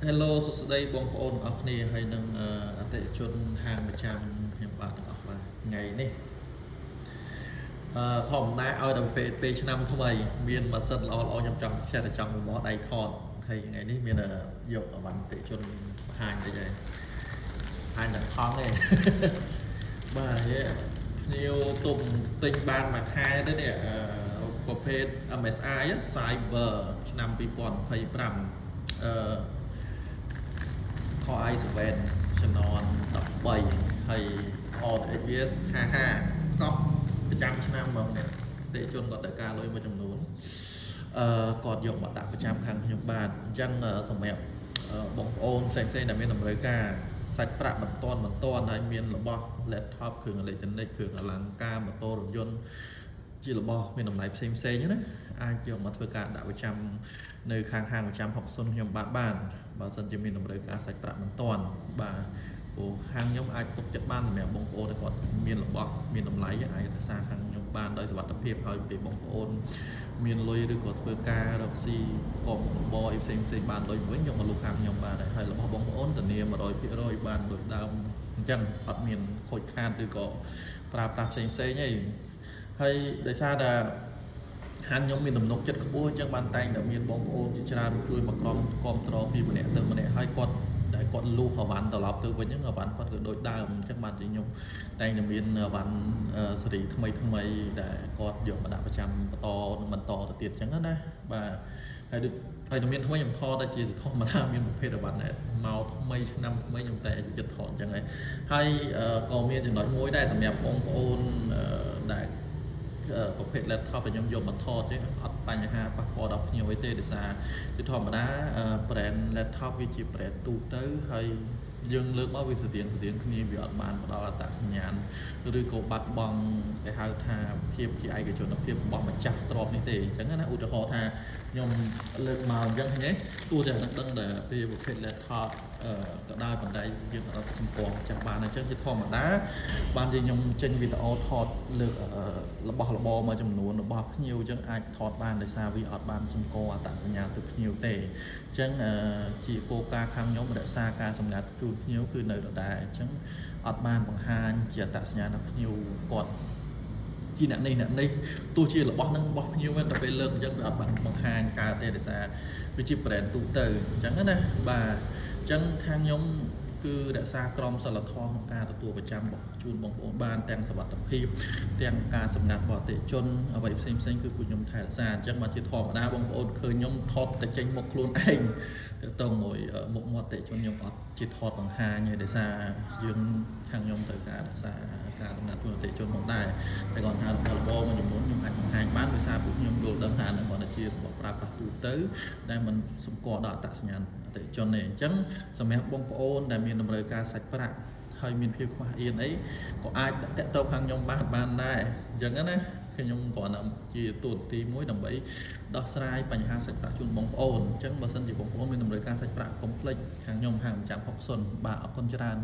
Hello សួស្តីបងប្អូនអរគ្នាហើយនឹងអតិថិជនហាងប្រចាំខ្ញុំបាទទាំងអស់បាទថ្ងៃនេះធម្មតាឲ្យដល់ពេលឆ្នាំថ្មីមានម៉ាស៊ីនល្អខ្ញុំចង់ចេះតែចង់មកដៃថតហើយថ្ងៃនេះមានយកអវ៉ាន់អតិថិជនបង្ហាញតិចហើយហាញតែថងទេបាទភ្ញៀវទុំទិញបានមួយខែទៅនេះប្រភេទ MSI Cyber ឆ្នាំ2025Core i7 Xenon 13ហើយ AOS 55កប់ប្រចាំឆ្នាំហ្មងនេះតេជនគាត់ត្រូវការលុយមួយចំនួនគាត់យកមកដាក់ប្រចាំខាងខ្ញុំបាទអញ្ចឹងសម្រាប់បងប្អូនផ្សេងៗដែលមានតម្រូវការសាច់ប្រាក់បន្ទាន់ហើយមានរបស់ laptop គ្រឿងអេឡិចត្រូនិកគ្រឿងអលង្ការម៉ូតូរថយន្តជារបស់មានតម្លៃផ្សេងណាអាចយកមកធ្វើការដាក់ប្រចាំនៅខាងហាងប្រចាំ60ខ្ញុំបាទបានបើសិនជាមានតម្រូវការសាច់ប្រាក់បន្ទាន់បាទព្រោះហាងខ្ញុំអាចទុកចិត្តបានសម្រាប់បងប្អូនដែលគាត់មានរបស់មានតម្លៃអាចរក្សាខាងខ្ញុំបានដោយសុវត្ថិភាពហើយពេលបងប្អូនមានលុយឬក៏ធ្វើការរកស៊ីកបបអីផ្សេងបានលុយវិញយកមកលុបខាងខ្ញុំបានហើយរបស់បងប្អូនធានា 100% បានដូចដើមអញ្ចឹងអត់មានខូចខាតឬក៏ប្រើប្រាស់ផ្សេងអីហើយដោយសារតែហាងខ្ញុំមានទំនុកចិត្តខ្ពស់អញ្ចឹងបានតែងតែមានបងប្អូនជាច្រើនជួយមកក្រុមគាំទ្រពីម្នាក់ទៅម្នាក់ហើយគាត់ដែលគាត់លូសអវ៉ាន់ត្រឡប់ទៅវិញហ្នឹងអវ៉ាន់គាត់ក៏ដូចដើមអញ្ចឹងបានជាខ្ញុំតែងតែមានអវ៉ាន់ស៊េរីថ្មីដែលគាត់យកមកដាក់ប្រចាំបន្តទៅទៀតអញ្ចឹងណាបាទហើយតែមានថ្មីខ្ញុំថតតែជាធម្មតាមានប្រភេទអវ៉ាន់ដែលមកថ្មីឆ្នាំថ្មីខ្ញុំតែចិត្តថតអញ្ចឹងហើយក៏មានចំណុចមួយដែរសម្រាប់បងប្អូនដែលប្រភេទ laptop ដែលខ្ញុំយកមកថតទេអត់បញ្ហាប៉ះពាល់ដល់ភ្ញៀវអីទេដោយសារជាធម្មតា brand laptop វាជា brand ទូទៅហើយយើងលើកមកវាស្តៀងគ្នាវាអត់បានផ្ដល់អត្តសញ្ញាណឬក៏បាត់បង់គេហៅថាភាពជាឯកជនភាពរបស់ម្ចាស់ទ្រព្យនេះទេអញ្ចឹងណាឧទាហរណ៍ថាខ្ញុំលើកមកអញ្ចឹងហ្នឹងទោះតែដឹងតែពេលប្រភេទ laptop ក៏ដោយប៉ុន្តែយើងអត់សម្គាល់ចាស់បានអញ្ចឹងជាធម្មតាបានជាខ្ញុំចេញវីដេអូថតលើករបស់របរមួយចំនួនរបស់ភ្ញៀវអញ្ចឹងអាចថតបានដោយសារវាអត់បានសម្គាល់អត្តសញ្ញាណទៅភ្ញៀវទេអញ្ចឹងជាគោលការណ៍ខាងខ្ញុំរក្សាការសម្ងាត់ជូនភ្ញៀវគឺនៅដដែលអញ្ចឹងអត់បានបង្ហាញជាអត្តសញ្ញាណដល់ភ្ញៀវគាត់ជាអ្នកនេះទោះជារបស់នឹងរបស់ភ្ញៀវតែពេលលើកអញ្ចឹងវាអត់បានបង្ហាញកើតទេដោយសារវាជា brand ទូទៅអញ្ចឹងណាបាទអញ្ចឹងខាងខ្ញុំគឺរក្សាក្រមសីលធម៌ក្នុងការទទួលប្រចាំជូនបងប្អូនបានទាំងសុវត្ថិភាពទាំងការសម្ងាត់បតិជនអ្វីផ្សេងគឺពួកខ្ញុំថែរក្សាអញ្ចឹងមកជាធម្មតាបងប្អូនឃើញខ្ញុំថតតែចេញមកខ្លួនឯងទៅតមួយមុខមាត់បតិជនខ្ញុំអត់ជាថតបង្ហាញទេដោយសារយើងខាងខ្ញុំត្រូវការរក្សាការសម្ងាត់បតិជនមកដែរតែគាត់ថារបបមួយចំនួនខ្ញុំអាចបង្ហាញបានដោយសារពួកខ្ញុំយល់ដឹងថានៅគាត់ជារបស់ប្រើប្រាស់ទូទៅដែលมันសម្គាល់ដល់អត្តសញ្ញាណអតិជននេះអញ្ចឹងសម្រាប់បងប្អូនដែលមានតម្រូវការសាច់ប្រាក់ហើយមានភាពខ្វះអៀនអីក៏អាចតាក់ទងខាងខ្ញុំបានដែរអញ្ចឹងណាខ្ញុំគ្រាន់តែជាតួនាទីមួយដើម្បីដោះស្រាយបញ្ហាសាច់ប្រាក់ជូនបងប្អូនអញ្ចឹងបើសិនជាបងប្អូនមានតម្រូវការសាច់ប្រាក់កុំភ្លេចខាងខ្ញុំហាងប្រចាំ60បាទអរគុណច្រើន